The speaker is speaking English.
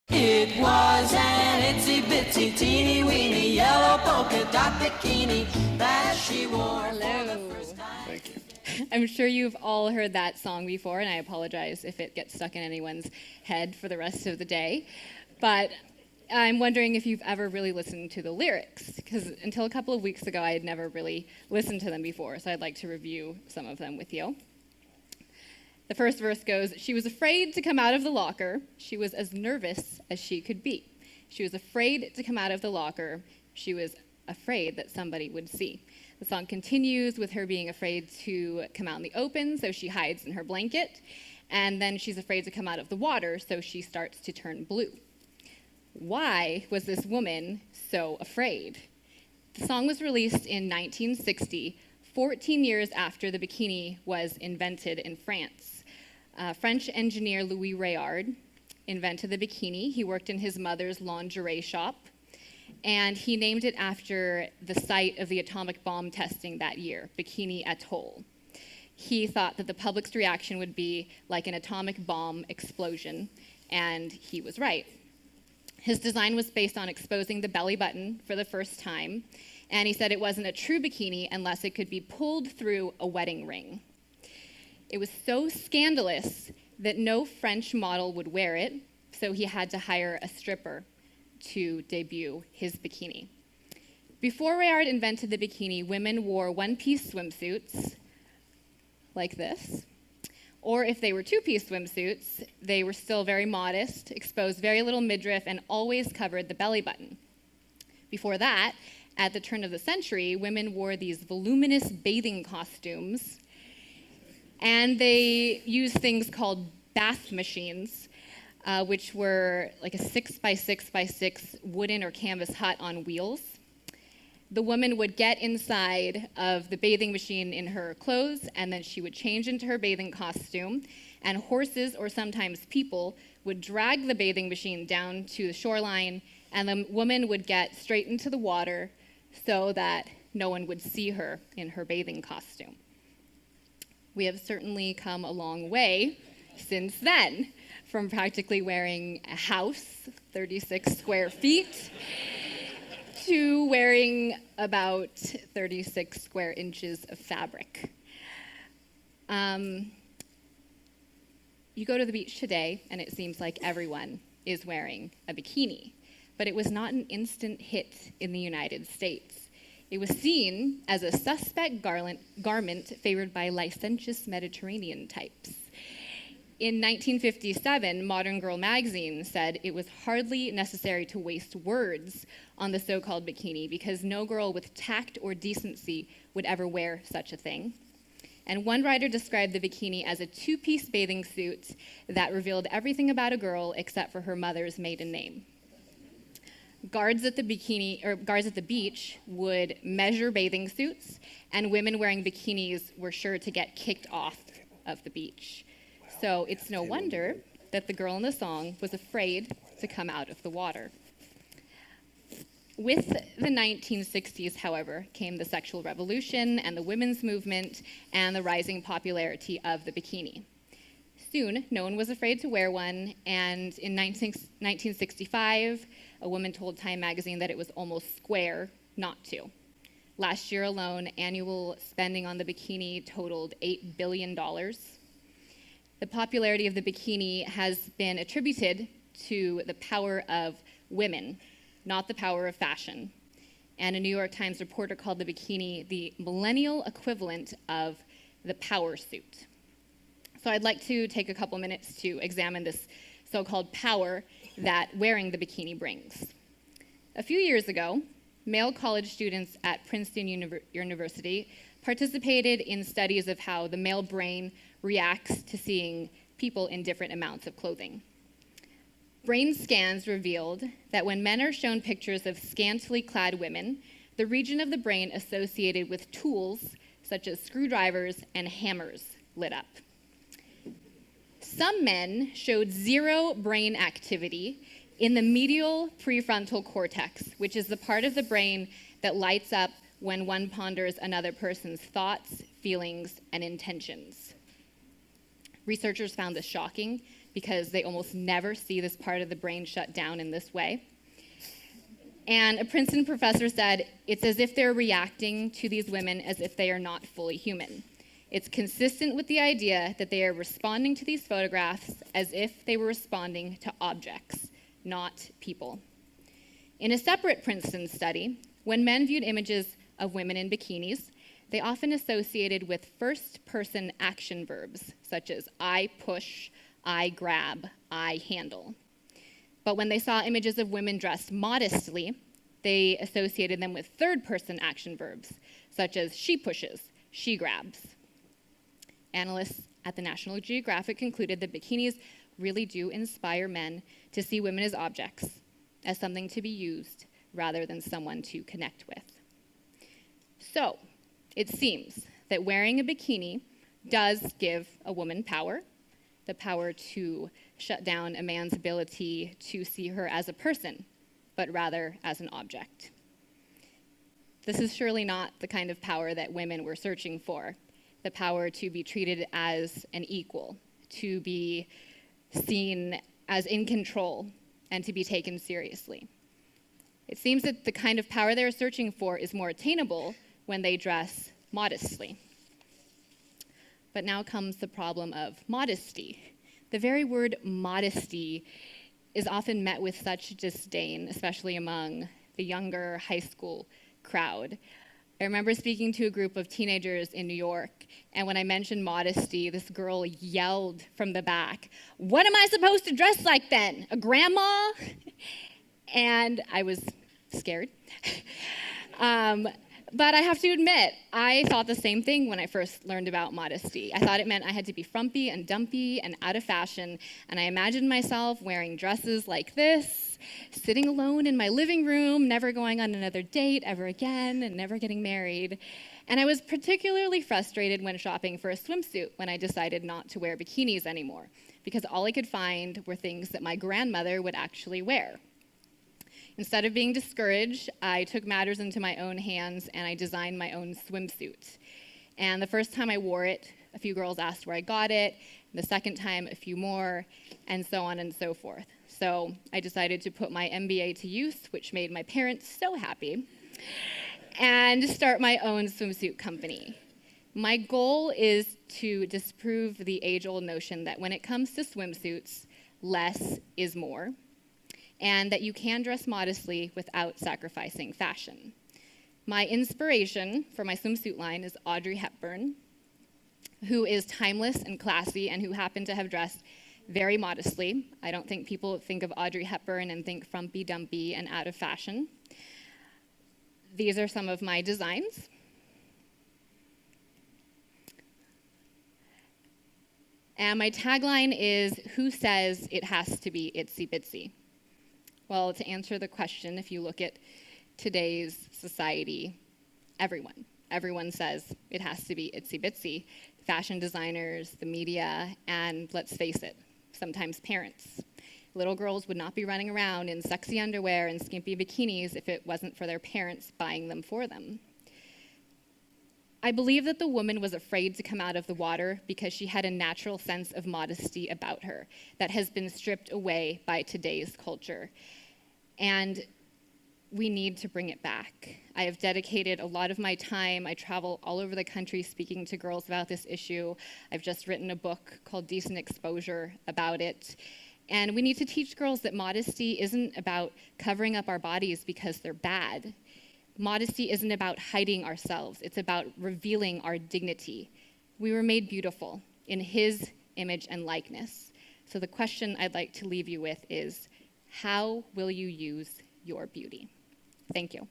It was an itsy bitsy teeny weeny yellow polka dot bikini that she wore for the first time. Thank you. I'm sure you've all heard that song before, and I apologize if it gets stuck in anyone's head for the rest of the day. But I'm wondering if you've ever really listened to the lyrics, because until a couple of weeks ago, I had never really listened to them before, so I'd like to review some of them with you. The first verse goes, "She was afraid to come out of the locker. She was as nervous as she could be. She was afraid to come out of the locker. She was afraid that somebody would see." The song continues with her being afraid to come out in the open, so she hides in her blanket. And then she's afraid to come out of the water, so she starts to turn blue. Why was this woman so afraid? The song was released in 1960, 14 years after the bikini was invented in France. French engineer Louis Réard invented the bikini. He worked in his mother's lingerie shop, and he named it after the site of the atomic bomb testing that year, Bikini Atoll. He thought that the public's reaction would be like an atomic bomb explosion, and he was right. His design was based on exposing the belly button for the first time, and he said it wasn't a true bikini unless it could be pulled through a wedding ring. It was so scandalous that no French model would wear it, so he had to hire a stripper to debut his bikini. Before Réard invented the bikini, women wore one-piece swimsuits like this, or if they were two-piece swimsuits, they were still very modest, exposed very little midriff, and always covered the belly button. Before that, at the turn of the century, women wore these voluminous bathing costumes, and they used things called bath machines, which were like a 6x6x6 wooden or canvas hut on wheels. The woman would get inside of the bathing machine in her clothes, and then she would change into her bathing costume, and horses or sometimes people would drag the bathing machine down to the shoreline, and the woman would get straight into the water so that no one would see her in her bathing costume. We have certainly come a long way since then, from practically wearing a house, 36 square feet, to wearing about 36 square inches of fabric. You go to the beach today, and it seems like everyone is wearing a bikini. But it was not an instant hit in the United States. It was seen as a suspect garment favored by licentious Mediterranean types. In 1957, Modern Girl magazine said it was hardly necessary to waste words on the so-called bikini because no girl with tact or decency would ever wear such a thing. And one writer described the bikini as a two-piece bathing suit that revealed everything about a girl except for her mother's maiden name. Guards at the beach would measure bathing suits, and women wearing bikinis were sure to get kicked off of the beach. So it's no wonder that the girl in the song was afraid to come out of the water. With the 1960s, however, came the sexual revolution and the women's movement and the rising popularity of the bikini. Soon, no one was afraid to wear one, and in 1965, a woman told Time magazine that it was almost square not to. Last year alone, annual spending on the bikini totaled $8 billion. The popularity of the bikini has been attributed to the power of women, not the power of fashion. And a New York Times reporter called the bikini the millennial equivalent of the power suit. So I'd like to take a couple minutes to examine this so-called power that wearing the bikini brings. A few years ago, male college students at Princeton University participated in studies of how the male brain reacts to seeing people in different amounts of clothing. Brain scans revealed that when men are shown pictures of scantily clad women, the region of the brain associated with tools such as screwdrivers and hammers lit up. Some men showed zero brain activity in the medial prefrontal cortex, which is the part of the brain that lights up when one ponders another person's thoughts, feelings, and intentions. Researchers found this shocking because they almost never see this part of the brain shut down in this way. And a Princeton professor said, it's as if they're reacting to these women as if they are not fully human. It's consistent with the idea that they are responding to these photographs as if they were responding to objects, not people. In a separate Princeton study, when men viewed images of women in bikinis, they often associated with first-person action verbs, such as I push, I grab, I handle. But when they saw images of women dressed modestly, they associated them with third-person action verbs, such as she pushes, she grabs. Analysts at the National Geographic concluded that bikinis really do inspire men to see women as objects, as something to be used rather than someone to connect with. So, it seems that wearing a bikini does give a woman power, the power to shut down a man's ability to see her as a person, but rather as an object. This is surely not the kind of power that women were searching for, the power to be treated as an equal, to be seen as in control, and to be taken seriously. It seems that the kind of power they're searching for is more attainable when they dress modestly. But now comes the problem of modesty. The very word modesty is often met with such disdain, especially among the younger high school crowd. I remember speaking to a group of teenagers in New York, and when I mentioned modesty, this girl yelled from the back, "What am I supposed to dress like then? A grandma?" And I was scared. But I have to admit, I thought the same thing when I first learned about modesty. I thought it meant I had to be frumpy and dumpy and out of fashion, and I imagined myself wearing dresses like this, sitting alone in my living room, never going on another date ever again, and never getting married. And I was particularly frustrated when shopping for a swimsuit when I decided not to wear bikinis anymore, because all I could find were things that my grandmother would actually wear. Instead of being discouraged, I took matters into my own hands and I designed my own swimsuit. And the first time I wore it, a few girls asked where I got it. The second time, a few more, and so on and so forth. So I decided to put my MBA to use, which made my parents so happy, and start my own swimsuit company. My goal is to disprove the age-old notion that when it comes to swimsuits, less is more, and that you can dress modestly without sacrificing fashion. My inspiration for my swimsuit line is Audrey Hepburn, who is timeless and classy and who happened to have dressed very modestly. I don't think people think of Audrey Hepburn and think frumpy dumpy and out of fashion. These are some of my designs. And my tagline is, "Who says it has to be itsy bitsy?" Well, to answer the question, if you look at today's society, everyone says it has to be itsy bitsy. Fashion designers, the media, and let's face it, sometimes parents. Little girls would not be running around in sexy underwear and skimpy bikinis if it wasn't for their parents buying them for them. I believe that the woman was afraid to come out of the water because she had a natural sense of modesty about her that has been stripped away by today's culture. And we need to bring it back. I have dedicated a lot of my time. I travel all over the country speaking to girls about this issue. I've just written a book called Decent Exposure about it. And we need to teach girls that modesty isn't about covering up our bodies because they're bad. Modesty isn't about hiding ourselves. It's about revealing our dignity. We were made beautiful in His image and likeness. So the question I'd like to leave you with is, how will you use your beauty? Thank you.